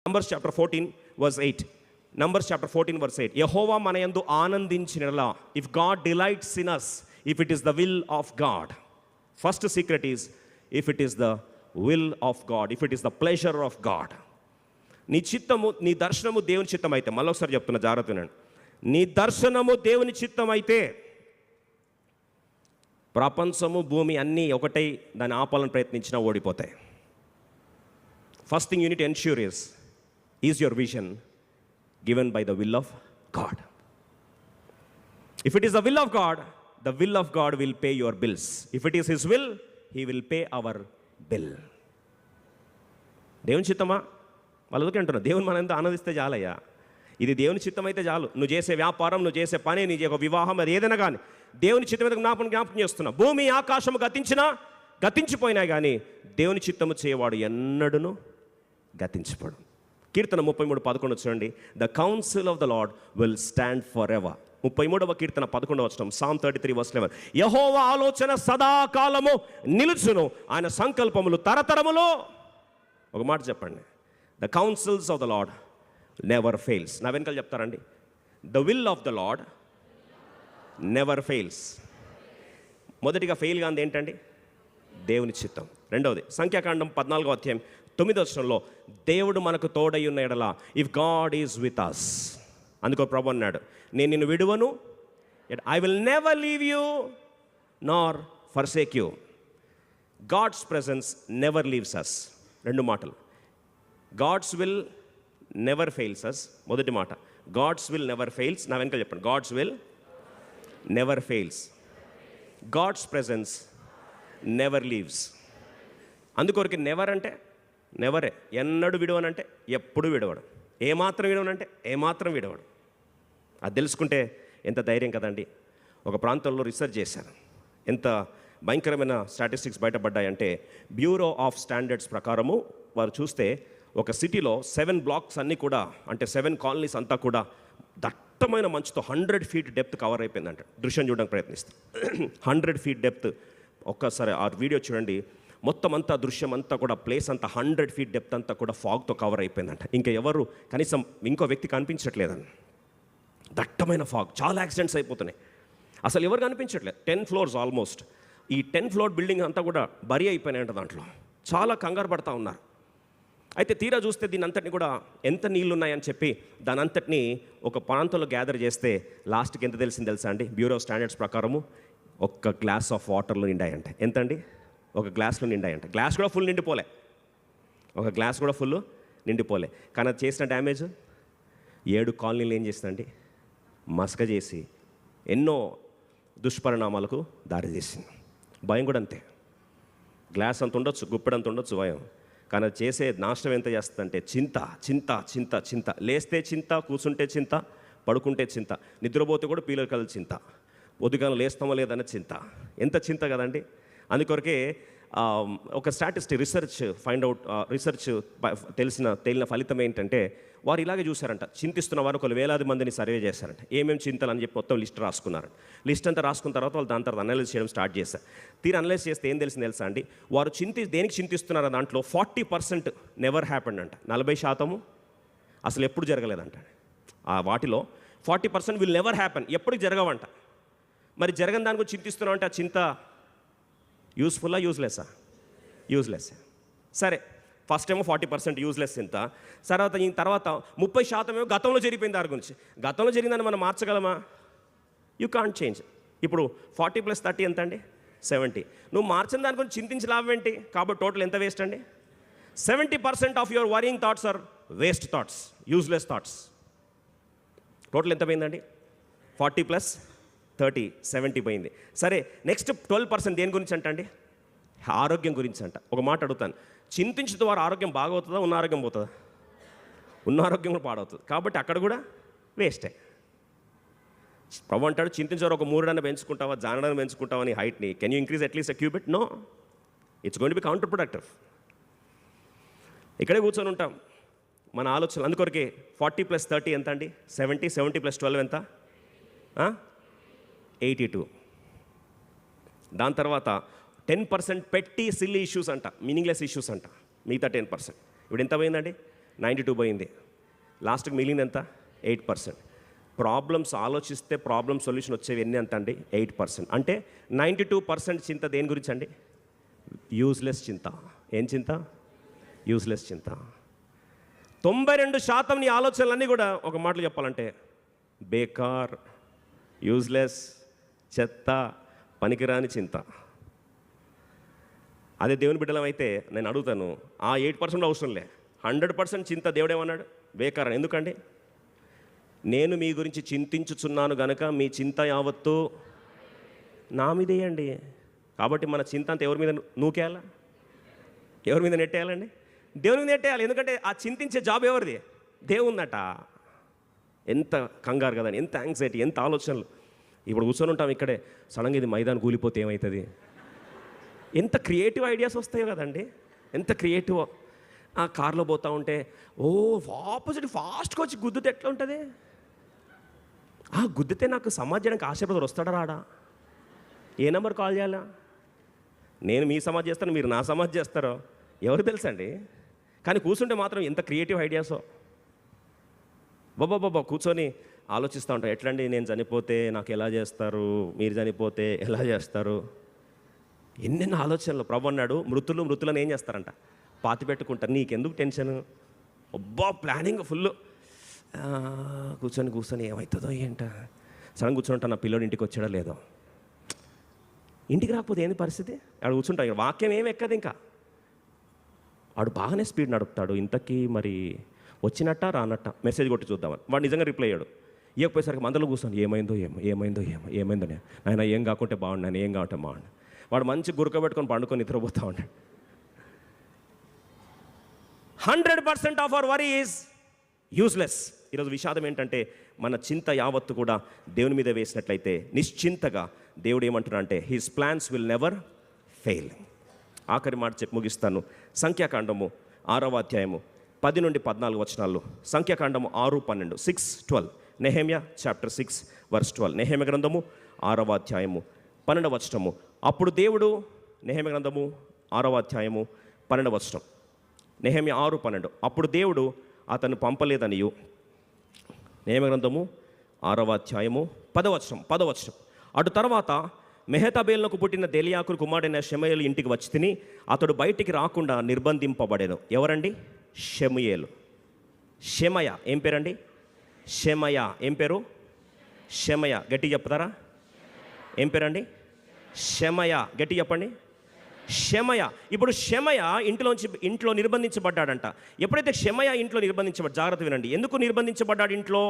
Numbers chapter 14 verse 8. Numbers chapter 14 verse 8. యెహోవా మన యందు ఆనందించినలా, if God delights in us, if it is the will of God. First secret is, if it is the will of God, if it is the pleasure of God. నీ చిత్తము, నీ దర్శనము దేవుని చిత్తం అయితే, మళ్ళొకసారి చెప్తున్నా జాగ్రత్త వినండి, నీ దర్శనము దేవుని చిత్తం అయితే ప్రపంచము భూమి అన్నీ ఒకటై దాన్ని ఆపాలని ప్రయత్నించినా ఓడిపోతాయి. First thing you need to ensure is your vision given by the will of God. If it is the will of God, the will of God will pay your bills. If it is His will, He will pay our bill. దేవుని చిత్తమా? వాళ్ళకి అంటున్నా, దేవుని మనం ఎంత ఆనందిస్తే చాలయ్యా, ఇది దేవుని చిత్తం అయితే చాలు. నువ్వు చేసే వ్యాపారం, నువ్వు చేసే పని, నీ ఒక వివాహం, అది ఏదైనా కానీ దేవుని చిత్తం మీద జ్ఞాపకం చేస్తున్నా. భూమి ఆకాశము గతించినా గతించిపోయినా కానీ దేవుని చిత్తము చేయవాడు ఎన్నడూను గతించిపోడు. కీర్తన 33:11 చూడండి, the council of the Lord will stand for ever. 33వ కీర్తన 11వ వచనం, Psalm 33 verse 11. యెహోవా ఆలోచన సదాకాలము నిలుచును, ఆయన సంకల్పములు తరతరములు. ఒక మాట చెప్పండి, the councils of the lord never fails. నా వెనకాల చెప్తారండి, the will of the lord never fails. మొదటిగా ఫెయిల్ కాంది ఏంటండి? దేవుని చిత్తం. రెండవది సంఖ్యాకాండం 14వ అధ్యాయం 9వ వచనంలో, దేవుడు మనకు తోడై ఉన్న ఎడల, if God is with us. అందుకో ప్రభు అన్నాడు, నేను నిన్ను విడువను, I will never leave you nor forsake you. God's presence never leaves us. రెండు మాటలు, God's will never fails us. మొదటి మాట, గాడ్స్ విల్ నెవర్ ఫెయిల్స్. నా వెనకాల చెప్పండి, God's will never fails. God's presence never leaves. అందుకొరకు నెవర్ అంటే నెవరే, ఎన్నడూ విడవనంటే ఎప్పుడు విడవడు, ఏమాత్రం విడవనంటే ఏమాత్రం విడవడు. అది తెలుసుకుంటే ఎంత ధైర్యం కదండి. ఒక ప్రాంతంలో రీసెర్చ్ చేశాను, ఎంత భయంకరమైన స్టాటిస్టిక్స్ బయటపడ్డాయంటే, బ్యూరో ఆఫ్ స్టాండర్డ్స్ ప్రకారము వారు చూస్తే ఒక సిటీలో 7 blocks అన్నీ కూడా, అంటే 7 colonies అంతా కూడా దట్టమైన మంచుతో 100 feet డెప్త్ కవర్ అయిపోయిందంట. దృశ్యం చూడడానికి ప్రయత్నిస్తాం, 100 feet డెప్త్. ఒక్కసారి ఆ వీడియో చూడండి, మొత్తం అంతా దృశ్యం అంతా కూడా, ప్లేస్ అంతా 100 feet డెప్త్ అంతా కూడా ఫాగ్తో కవర్ అయిపోయిందంట. ఇంకా ఎవరు కనీసం ఇంకో వ్యక్తి కనిపించట్లేదని, దట్టమైన ఫాగ్. చాలా యాక్సిడెంట్స్ అయిపోతున్నాయి, అసలు ఎవరు కనిపించట్లేదు. 10 floors ఆల్మోస్ట్. ఈ 10 floor బిల్డింగ్ అంతా కూడా బరి అయిపోయినాయంట. దాంట్లో చాలా కంగారు పడతా ఉన్నారు. అయితే తీరా చూస్తే దీని అంతటిని కూడా ఎంత నీళ్ళు ఉన్నాయని చెప్పి దాని అంతటిని ఒక ప్రాంతంలో గ్యాదర్ చేస్తే లాస్ట్కి ఎంత తెలిసింది తెలుసా అండి? బ్యూరో ఆఫ్ స్టాండర్డ్స్ ప్రకారము ఒక్క గ్లాస్ ఆఫ్ వాటర్లో నిండాయంట. ఎంతండి? ఒక గ్లాస్లో నిండాయంట. గ్లాస్ కూడా ఫుల్ నిండిపోలే, ఒక గ్లాస్ కూడా ఫుల్ నిండిపోలే. కానీ అది చేసిన డ్యామేజ్ 7 కాలనీలు ఏం చేసిందండి? మసక చేసి ఎన్నో దుష్పరిణామాలకు దారితీసింది. భయం కూడా అంతే. గ్లాస్ అంత ఉండొచ్చు, గుప్పెడంత ఉండొచ్చు భయం, కానీ అది చేసే నాశనం ఎంత చేస్తుందంటే చింత చింత చింత చింత. లేస్తే చింత, కూర్చుంటే చింత, పడుకుంటే చింత, నిద్రపోతే కూడా పీలకల చింత, పొద్దుగాల లేస్తామో లేదన్న చింత. ఎంత చింత కదండి. అందుకొరకే ఒక రీసెర్చ్ తేలిన ఫలితం ఏంటంటే, వారు ఇలాగే చూశారంట, చింతిస్తున్న వారు 1,000 మందిని సర్వే చేశారంట. ఏమేమి చింతలు అని చెప్పి మొత్తం లిస్ట్ రాసుకున్నారంట. లిస్ట్ అంతా రాసుకున్న తర్వాత వాళ్ళు దాని తర్వాత అనలైజ్ చేయడం స్టార్ట్ చేశారు. అనలైజ్ చేస్తే ఏం తెలిసింది తెలుసా అండి? వారు దేనికి చింతిస్తున్నారో దాంట్లో 40% నెవర్ హ్యాపెండ్ అంట. 40% అసలు ఎప్పుడు జరగలేదంట. ఆ వాటిలో 40% విల్ నెవర్ హ్యాపెన్, ఎప్పటికి జరగవంట. మరి జరగని దాని గురించి చింతిస్తున్నాం అంటే ఆ చింత యూస్ఫుల్లా, యూజ్లెస్సా? యూజ్లెస్. సరే, ఫస్ట్ ఏమో 40% యూజ్లెస్ చింత. తర్వాత 30% ఏమో గతంలో జరిగిపోయింది. దాని గురించి గతంలో జరిగిందని మనం మార్చగలమా? You can't change. ఇప్పుడు 40 + 30 ఎంత అండి? 70. నువ్వు మార్చిన దాని గురించి చింతించి లాభం ఏంటి? కాబట్టి టోటల్ ఎంత వేస్ట్ అండి? 70% of your worrying thoughts are waste thoughts, useless thoughts. Total ఎంత పోయిందండి? 40 + 30, 70 పోయింది. సరే, నెక్స్ట్ 12% దేని గురించి అంట అండి? ఆరోగ్యం గురించి అంట. ఒక మాట అడుగుతాను, చింతించడం ద్వారా ఆరోగ్యం బాగవుతుందా, ఉన్న ఆరోగ్యం పోతుందా? ఉన్న ఆరోగ్యం కూడా పాడవుతుంది. కాబట్టి అక్కడ కూడా వేస్టే. ప్రభు అంటాడు, చింతించేవారు ఒక 3 అన్న పెంచుకుంటావా, జానడాన్ని పెంచుకుంటావా నీ హైట్ని? Can you increase at least a cubit? No, it's going to be counter productive. ఇక్కడే కూర్చొని ఉంటాం మన ఆలోచనలు. అందుకొరకే 40 + 30 ఎంత అండి? 70. 70 + 12 ఎంత? 82. దాని తర్వాత 10% పెట్టి సిల్లీ ఇష్యూస్ అంట, మీనింగ్లెస్ ఇష్యూస్ అంట. మిగతా 10% ఇప్పుడు ఎంత పోయిందండి? 92 పోయింది. లాస్ట్కి మిగిలింది ఎంత? 8%. ప్రాబ్లమ్స్ ఆలోచిస్తే ప్రాబ్లమ్ సొల్యూషన్ వచ్చేవి ఎన్ని ఎంత అండి? 8%. అంటే 92% చింత దేని గురించి అండి? యూజ్లెస్ చింత. ఏం చింత? యూజ్లెస్ చింత. 92% నీ ఆలోచనలన్నీ కూడా ఒక మాటలు చెప్పాలంటే బేకార్, యూజ్లెస్, చెత్త, పనికిరాని చింత. అదే దేవుని బిడ్డలం అయితే నేను అడుగుతాను, ఆ 8% అవసరం లే, 100% చింత దేవుడు ఏమన్నాడు? బేకార్. ఎందుకండి? నేను మీ గురించి చింతించుచున్నాను గనక మీ చింత యావత్తు నా మీదేయండి. కాబట్టి మన చింత అంతా ఎవరి మీద నూకేయాలా? ఎవరి మీద నెట్టేయాలండి? దేవుని మీద నెట్టేయాలి. ఎందుకంటే ఆ చింతించే జాబ్ ఎవరిది? దేవుందట. ఎంత కంగారు కదండి, ఎంత యాంగ్జైటీ, ఎంత ఆలోచనలు. ఇప్పుడు కూర్చొని ఉంటాం ఇక్కడే, సడన్గా ఇది మైదానం కూలిపోతే ఏమవుతుంది? ఎంత క్రియేటివ్ ఐడియాస్ వస్తాయో కదండి, ఎంత క్రియేటివ్. ఆ కార్లో పోతూ ఉంటే ఆపోజిట్ ఫాస్ట్గా వచ్చి గుద్దుతే ఎట్లా ఉంటుంది? ఆ గుద్దితే నాకు సమాజ్ చేయడానికి ఆశపడతారు, వస్తాడా రాడా? ఏ నెంబర్ కాల్ చేయాలా? నేను మీ సమాజ్ చేస్తాను, మీరు నా సమాజ్ చేస్తారో ఎవరు తెలుసండి. కానీ కూర్చుంటే మాత్రం ఎంత క్రియేటివ్ ఐడియాసో. బాబా కూర్చొని ఆలోచిస్తూ ఉంటాం, ఎట్లండి నేను చనిపోతే నాకు ఎలా చేస్తారు, మీరు చనిపోతే ఎలా చేస్తారు, ఎన్నెన్నో ఆలోచనలు. ప్రభు అన్నాడు, మృతులను ఏం చేస్తారంట? పాతి పెట్టుకుంటారు. నీకెందుకు టెన్షన్? అబ్బా ప్లానింగ్ ఫుల్. కూర్చొని ఏమవుతుందో ఏంట. సడన్ కూర్చొని నా పిల్లోడు ఇంటికి వచ్చాడో లేదో, ఇంటికి రాకపోతే ఏంది పరిస్థితి? ఆడు కూర్చుంటా, వాక్యం ఏమి ఎక్కదు. ఇంకా వాడు బాగానే స్పీడ్ నడుపుతాడు, ఇంతకీ మరి వచ్చినట్ట రానట్ట మెసేజ్ కొట్టి చూద్దామని వాడు నిజంగా రిప్లై అయ్యాడు. ఇవ్వకపోయేసరికి మందలో కూర్చొని ఏమైందో ఆయన ఏం కాకుంటే బాగుండు, ఆయన ఏం కాకుంటే బాగుండు. వాడు మంచి గురకబెట్టుకొని పండుకొని నిద్రపోతూ ఉంటాడు. 100% of our worry is useless. ఈరోజు విషాదం ఏంటంటే మన చింత యావత్తు కూడా దేవుని మీద వేసినట్లయితే నిశ్చింతగా దేవుడు ఏమంటున్నా అంటే his plans will never fail. ఆఖరి మాట చెప్పి ముగిస్తాను. సంఖ్యాకాండము 6వ అధ్యాయము 10 నుండి 14 వచనాల్లో. సంఖ్యాకాండము 6:12, 6:12. Nehemiah chapter 6 verse 12. నెహెమ్యా గ్రంథము 6వ అధ్యాయము 12వ వచనము. అప్పుడు దేవుడు, నెహెమ్యా గ్రంథము 6వ అధ్యాయము 12వ వచనం. నెహెమ్యా 6:12. అప్పుడు దేవుడు అతను పంపలేదనియు. నెహెమ్యా గ్రంథము 6వ అధ్యాయము 10వ వచనం. అటు తర్వాత మెహతబేలునకు పుట్టిన దెలియాకు కుమారుడైన షెమయేలు ఇంటికి వచ్చి తిని అతడు బయటికి రాకుండా నిర్బంధింపబడేను. ఎవరండి? షెమయేలు. షెమయ ఏం పేరండి? షెమయ ఏం పేరు? షెమయ గట్టి చెప్తారా? ఏం పేరండి? షెమయ గట్టి చెప్పండి. షెమయ. ఇప్పుడు షెమయ ఇంట్లో నిర్బంధించబడ్డాడంట. ఎప్పుడైతే షెమయ ఇంట్లో జాగ్రత్త వినండి, ఎందుకు నిర్బంధించబడ్డాడు ఇంట్లో,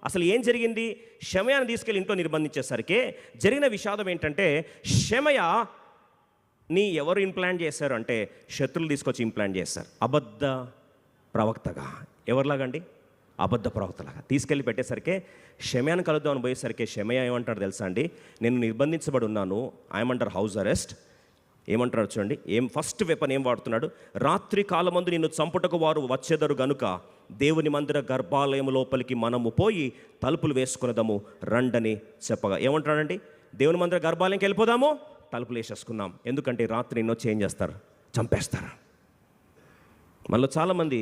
అసలు ఏం జరిగింది? షెమయాని తీసుకెళ్ళి ఇంట్లో నిర్బంధించేసరికి జరిగిన విషాదం ఏంటంటే, షెమయాని ఎవరు ఇంప్లాంట్ చేశారు అంటే శత్రులు తీసుకొచ్చి ఇంప్లాంట్ చేశారు. అబద్ధ ప్రవక్తగా. ఎవరిలాగండి? అబద్ధ ప్రవక్తలాగా తీసుకెళ్ళి పెట్టేసరికి షెమయాని కలుద్దామని పోయేసరికి షెమయ ఏమంటాడు తెలుసా అండి? నేను నిర్బంధించబడి ఉన్నాను, ఐఎమంటారు హౌస్ అరెస్ట్. ఏమంటారు చూడండి, ఫస్ట్ వెపన్ ఏం వాడుతున్నాడు? రాత్రి కాలమందు నిన్ను చంపుటకు వారు వచ్చేదరు గనుక దేవుని మందిర గర్భాలయం లోపలికి మనము పోయి తలుపులు వేసుకునేదాము రండని చెప్పగా. ఏమంటాడండి? దేవుని మందిర గర్భాలయంకి వెళ్ళిపోదాము, తలుపులు వేసేసుకుందాం. ఎందుకంటే రాత్రి నిన్ను వచ్చి ఏం చేస్తారు? చంపేస్తారు. మనలో చాలామంది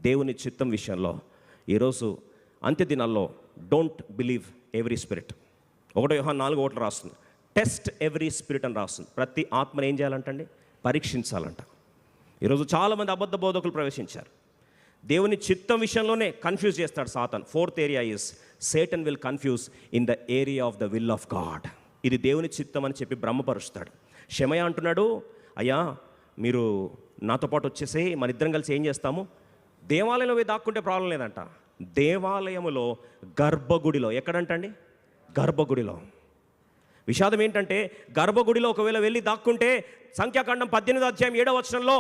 దేవుని చిత్తం విషయంలో ఈరోజు అంత్య దినాల్లో డోంట్ బిలీవ్ ఎవ్రీ స్పిరిట్. 1 యోహాను 4:1 రాస్తుంది, టెస్ట్ ఎవ్రీ స్పిరిట్ అని రాస్తుంది. ప్రతి ఆత్మను ఏం చేయాలంటండి? పరీక్షించాలంట. ఈరోజు చాలామంది అబద్ధ బోధకులు ప్రవేశించారు. దేవుని చిత్తం విషయంలోనే కన్ఫ్యూజ్ చేస్తాడు Satan. 4th area is Satan will confuse in the area of the will of God. ఇది దేవుని చిత్తం అని చెప్పి బ్రహ్మపరుస్తాడు. షెమయ అంటున్నాడు, అయ్యా మీరు నాతో పాటు వచ్చేసి మన ఇద్దరం కలిసి ఏం చేస్తాము? దేవాలయంలో పోయి దాక్కుంటే ప్రాబ్లం లేదంట. దేవాలయములో గర్భగుడిలో. ఎక్కడంటండి? గర్భగుడిలో. విషాదం ఏంటంటే గర్భగుడిలో ఒకవేళ వెళ్ళి దాక్కుంటే సంఖ్యాకాండం 18వ అధ్యాయం 7వ వచనంలో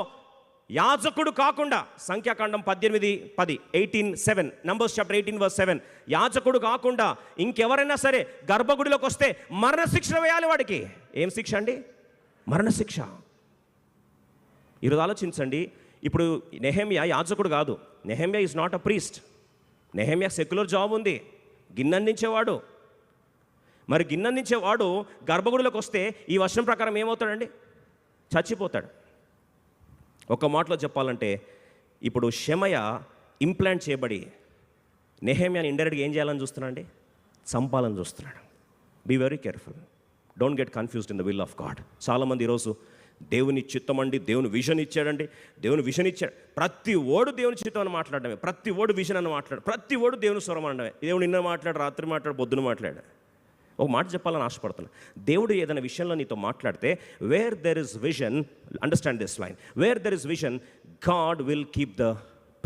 యాజకుడు కాకుండా, సంఖ్యాకాండం 18:10, 18:7, నంబర్స్ చాప్టర్ 18:7, యాజకుడు కాకుండా ఇంకెవరైనా సరే గర్భగుడిలోకి వస్తే మరణశిక్ష వేయాలి వాడికి. ఏం శిక్ష అండి? మరణశిక్ష. ఈరోజు ఆలోచించండి. ఇప్పుడు నెహెమ్యా యాజకుడు కాదు. Nehemiah is not a priest. Nehemiah secular job ఉంది, గిన్నెందించేవాడు. మరి గిన్నెందించేవాడు గర్భగుడిలోకి వస్తే ఈ వర్షం ప్రకారం ఏమవుతాడండి? చచ్చిపోతాడు. ఒక మాటలో చెప్పాలంటే ఇప్పుడు షెమయ ఇంప్లాంట్ చేయబడి నెహెమ్యాని ఇండైరెక్ట్గా ఏం చేయాలని చూస్తున్నాడు అండి? చంపాలని చూస్తున్నాడు. Be very careful, don't get confused in the will of God. చాలామంది ఈరోజు దేవుని చిత్తం అండి, దేవుని విజన్ ఇచ్చాడండి, దేవుని విజన్ ఇచ్చాడు. ప్రతి ఓడు దేవుని చిత్తం అని మాట్లాడడమే, ప్రతి ఓడు విజన్ అని మాట్లాడు, ప్రతి ఓడు దేవుని స్వరం అనడమే. దేవుడు నిన్న మాట్లాడు, రాత్రి మాట్లాడు, పొద్దున మాట్లాడు. ఒక మాట చెప్పాలని ఆశపడుతున్నా. దేవుడు ఏదైనా విషయంలో నీతో మాట్లాడితే, where there is vision, understand this line, where there is vision God will keep the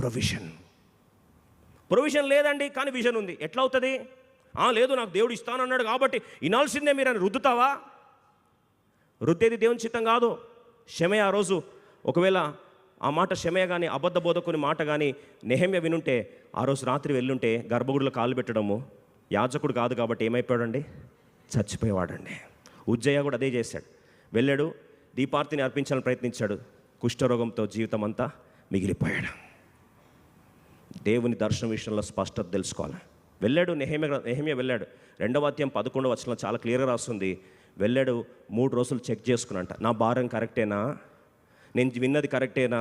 provision. Provision లేదండి కానీ విజన్ ఉంది, ఎట్లా అవుతుంది? లేదు నాకు దేవుడు ఇస్తానన్నాడు కాబట్టి వినాల్సిందే మీరు అని రుద్దుతావా? రుద్దేది దేవుని చిత్తం కాదు. షెమయ ఆ రోజు ఒకవేళ ఆ మాట షెమయ కానీ అబద్ధ బోధకుని మాట కానీ నెహెమ్యా వినుంటే, ఆ రోజు రాత్రి వెళ్ళుంటే గర్భగుడిలో కాలు పెట్టడము, యాజకుడు కాదు కాబట్టి ఏమైపోయాడండి? చచ్చిపోయేవాడండి. ఉజ్జయ్య కూడా అదే చేశాడు. వెళ్ళాడు, దీపార్తిని అర్పించాలని ప్రయత్నించాడు, కుష్ఠరోగంతో జీవితం అంతా మిగిలిపోయాడు. దేవుని దర్శనం విషయంలో స్పష్టత తెలుసుకోవాలి. వెళ్ళాడు నెహెమ్యా వెళ్ళాడు. 2వ అధ్యాయం 11వ వచనంలో చాలా క్లియర్గా రాస్తుంది. వెళ్ళాడు, 3 రోజులు చెక్ చేసుకున్నంట, నా భారం కరెక్టేనా, నేను విన్నది కరెక్టేనా,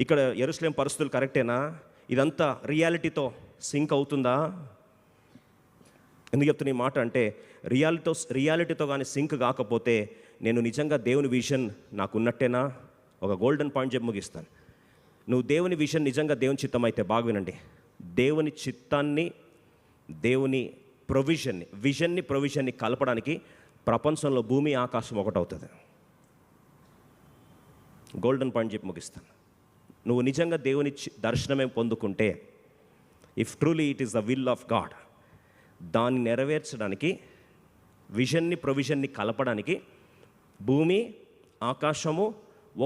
ఇక్కడ యెరూషలేం పరిస్థితులు కరెక్టేనా, ఇదంతా రియాలిటీతో సింక్ అవుతుందా? ఎందుకు చెప్తున్నా ఈ మాట అంటే, రియాలిటీతో కానీ సింక్ కాకపోతే నేను నిజంగా దేవుని విజన్ నాకు ఉన్నట్టేనా? ఒక గోల్డెన్ పాయింట్ చెప్పి ముగిస్తాను. నువ్వు దేవుని విజన్ నిజంగా దేవుని చిత్తం అయితే, బాగా వినండి, దేవుని చిత్తాన్ని, దేవుని విజన్ని ప్రొవిజన్ని కలపడానికి ప్రపంచంలో భూమి ఆకాశం ఒకటవుతుంది. గోల్డెన్ పాయింట్ చెప్పి ముగిస్తాను. నువ్వు నిజంగా దేవుని దర్శనమే పొందుకుంటే, if truly it is the will of God, దాన్ని నెరవేర్చడానికి, విజన్ని ప్రొవిజన్ని కలపడానికి భూమి ఆకాశము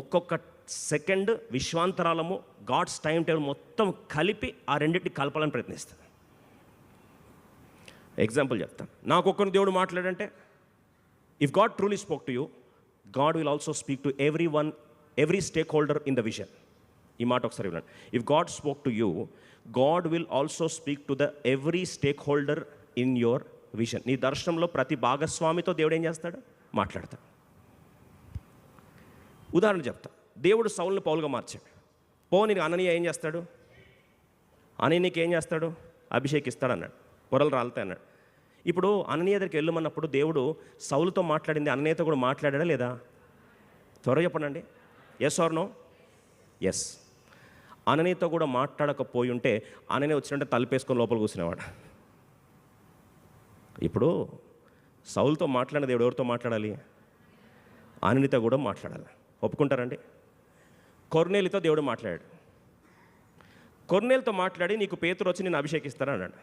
ఒక్కొక్క సెకండ్ విశ్వాంతరాలము గాడ్స్ టైం టేబుల్ మొత్తం కలిపి ఆ రెండింటిని కలపాలని ప్రయత్నిస్తుంది. ఎగ్జాంపుల్ చెప్తాను. నాకు ఒక్కరిని దేవుడు మాట్లాడంటే, if God truly spoke to you, God will also speak to every stakeholder in the vision. ఈ మాట ఒకసారి వినండి. If God spoke to you, God will also speak to the every stakeholder in your vision. నీ దర్శనంలో ప్రతి భాగస్వామితో దేవుడు ఏం చేస్తాడు? మాట్లాడతాడు. ఉదాహరణ చెప్తా. దేవుడు సౌలుని పౌలుగా మార్చాడు. నీకు అననీయ ఏం చేస్తాడు? అననీయకి ఏం చేస్తాడు? అభిషేకిస్తాడు అన్నాడు, పొరలు రాలుతాయి అన్నాడు. ఇప్పుడు అననీయ దగ్గరికి వెళ్ళమన్నప్పుడు దేవుడు సౌలుతో మాట్లాడింది, అననీయతో కూడా మాట్లాడా లేదా? త్వరగా చెప్పండి. Yes or no? ఎస్. అననీయతో కూడా మాట్లాడకపోయి ఉంటే అననీయ వచ్చినట్టే తలుపేసుకొని లోపల కూర్చునేవాడు. ఇప్పుడు సౌలుతో మాట్లాడిన దేవుడు ఎవరితో మాట్లాడాలి? అననీయతో కూడా మాట్లాడాలి. ఒప్పుకుంటారండి? కొర్నేలితో దేవుడు మాట్లాడాడు. కొర్నేలితో మాట్లాడి, నీకు పేతురు వచ్చి నేను అభిషేకిస్తాను అన్నాడు.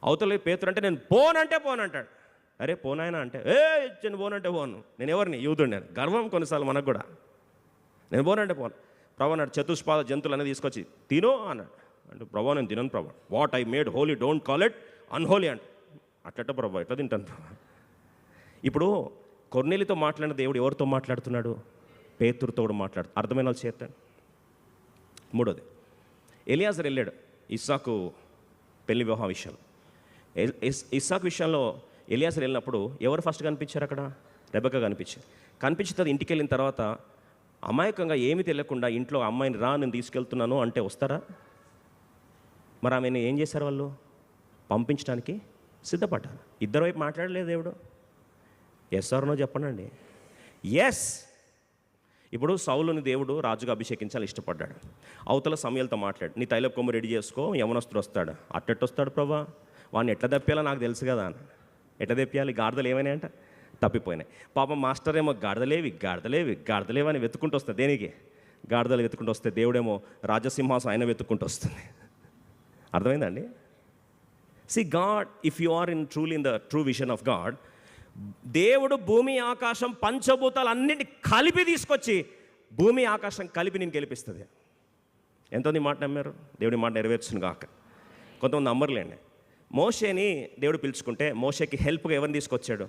అవతల పేతురు అంటే, నేను పోనంటాడు. అరే పోనాయన అంటే, నేను పోనంటే పోను. నేను ఎవరిని? యూదుడు. నేను గర్వం కొన్నిసార్లు మనకు కూడా. నేను పోనంటే పోను. ప్రభు అన్నాడు, చతుష్పాద జంతువులు అనేది తీసుకొచ్చి తిను అన్నాడు. అంటే ప్రభు నేను తినను ప్రభు. What I made holy don't call it unholy అంటే, అట్ట ప్రభు ఎట్లా తింటాను ప్రభు. ఇప్పుడు కొర్నేలితో మాట్లాడిన దేవుడు ఎవరితో మాట్లాడుతున్నాడు? పేతురుతో కూడా అర్థమైన వాళ్ళు చేస్తాడు. 3వది, ఎలియాజర్ వెళ్ళాడు ఇస్సాకు పెళ్లి వివాహం విషయంలో. ఇస్సాకు విషయంలో ఎలియాజర్ వెళ్ళినప్పుడు ఎవరు ఫస్ట్ కనిపించారు? అక్కడ రెబెక్క కనిపించారు. కనిపించిన ఇంటికి వెళ్ళిన తర్వాత అమాయకంగా ఏమీ తెలియకుండా ఇంట్లో అమ్మాయిని రా నేను తీసుకెళ్తున్నాను అంటే వస్తారా? మరి ఆమెను ఏం చేశారు వాళ్ళు? పంపించడానికి సిద్ధపడ్డారు. ఇద్దరు వైపు మాట్లాడలేదు దేవుడు. ఎస్ ఆర్ నో చెప్పండి. ఎస్. ఇప్పుడు సౌలుని దేవుడు రాజుగా అభిషేకించాలి ఇష్టపడ్డాడు. అవతల సమయాలతో మాట్లాడు, నీ తైలపు కొమ్ము రెడీ చేసుకో, యవనస్తుడు వస్తాడు. అట్టెట్టొస్తాడు ప్రభా, వాడిని ఎట్లా తప్పియాలో నాకు తెలుసు కదా అని. ఎట్లా తెప్పియాలి? గాడిదలు ఏమైనా అంట తప్పిపోయినాయి. పాపం మాస్టర్ ఏమో గాడిదలేవి అని వెతుక్కుంటూ వస్తుంది. దేనికి? గాడిదలు వెతుక్కుంటూ వస్తే దేవుడేమో రాజసింహాసం ఆయన వెతుక్కుంటూ వస్తుంది. అర్థమైందండి? See God, if you are truly in the true vision of God, దేవుడు భూమి ఆకాశం పంచభూతాలు అన్నింటినీ కలిపి తీసుకొచ్చి భూమి ఆకాశం కలిపి నేను గెలిపిస్తుంది. ఎంతోంది మాట నమ్మారు? దేవుడి మాట నెరవేర్చును గాక. కొంతమంది నమ్మర్లేండి. మోషేని దేవుడు పిలుచుకుంటే మోషేకి హెల్ప్గా ఎవరిని తీసుకొచ్చాడు?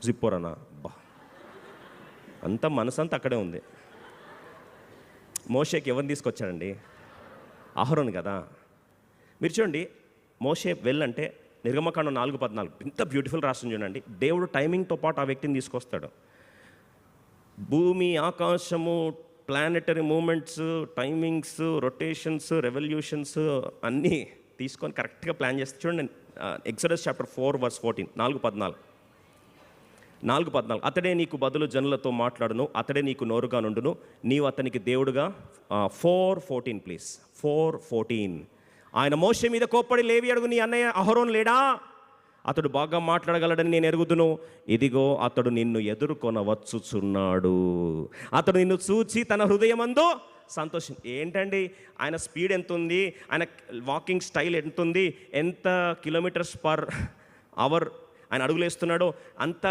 జిప్పోరనా? బా, అంతా మనసంతా అక్కడే ఉంది. మోషేకి ఎవరిని తీసుకొచ్చాడండి? అహరోను కదా. మీరు చూడండి, మోషే వెళ్ళంటే నిర్గమకాండం 4:14 ఎంత బ్యూటిఫుల్ రాస్తుంది చూడండి. దేవుడు టైమింగ్తో పాటు ఆ వ్యక్తిని తీసుకొస్తాడు. భూమి ఆకాశము planetary movements, timings, rotations, revolutions అన్నీ తీసుకొని కరెక్ట్గా ప్లాన్ చేస్తే చూడండి. ఎక్సోడస్ చాప్టర్ 4:14, 4:14 అతడే నీకు బదులు జనులతో మాట్లాడును, అతడే నీకు నోరుగా నుండును, నీవు అతనికి దేవుడుగా. 4:14 ప్లీజ్, 4:14. ఆయన మోషే మీద కోప్పడి లేవి అడుగు, నీ అన్నయ్య అహరోను లేడా? అతడు బాగా మాట్లాడగలడని నేను ఎరుగుదును. ఇదిగో అతడు నిన్ను ఎదుర్కొనవచ్చుచున్నాడు, అతడు నిన్ను చూచి తన హృదయమందు సంతోషం. ఏంటండి ఆయన స్పీడ్ ఎంత ఉంది, ఆయన వాకింగ్ స్టైల్ ఎంత ఉంది, ఎంత కిలోమీటర్స్ పర్ అవర్ ఆయన అడుగులేస్తున్నాడో అంత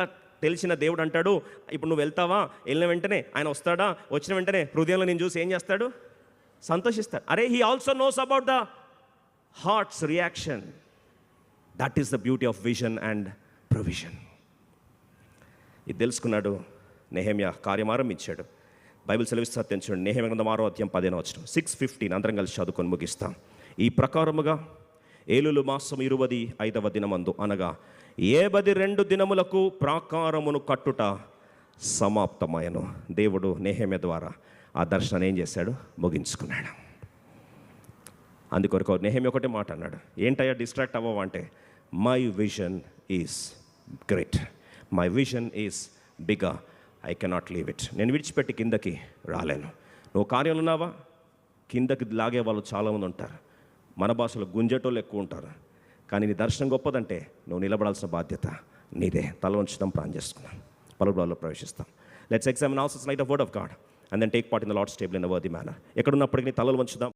తెలిసిన దేవుడు అంటాడు, ఇప్పుడు నువ్వు వెళ్తావా, వెళ్ళిన వెంటనే ఆయన వస్తాడా, వచ్చిన వెంటనే హృదయంలో నేను చూసి ఏం చేస్తాడు? సంతోషిస్తాడు. అరే, he also knows about the hearts reaction. That is the beauty of vision and provision. ఇది తెలుసుకున్నాడు నెహెమ్యా, కార్యం ఆరంభించాడు. బైబిల్ సెలవిస్తా తెంచండి. నెహెమ్యా గ్రంథం 6:15 6:15 అందరం కలిసి చదువుకొని ముగిస్తాం. ఈ ప్రకారముగా ఏలులు మాసం 25వ దినమందు అనగా 72 దినములకు ప్రాకారమును కట్టుట సమాప్తమయను. దేవుడు నెహెమ్యా ద్వారా ఆ దర్శనాన్ని ఏం చేశాడు? ముగించుకున్నాడు. అందుకొరకు నెహెమ్యా ఒకటే మాట అన్నాడు, ఏంటయ్యా డిస్ట్రాక్ట్ అవ్వవు అంటే, my vision is great, my vision is bigger, I cannot leave it. నేను విడిచిపెట్టి కిందకి రాలేను. నువ్వు కార్యాలు ఉన్నావా, కిందకి లాగే వాళ్ళు చాలామంది ఉంటారు. మన భాషలో గుంజేటోళ్ళు ఎక్కువ ఉంటారు. కానీ నీ దర్శనం గొప్పదంటే నువ్వు నిలబడాల్సిన బాధ్యత నీదే. తల ఉంచుదాం, ప్రార్థన చేసుకుందాం, పలుకులలో ప్రవేశిస్తాం. Let's examine also light of word of God and then take part in the Lord's table in a worthy manner. ఎక్కడున్నప్పటికీ తలలు వంచుదాం.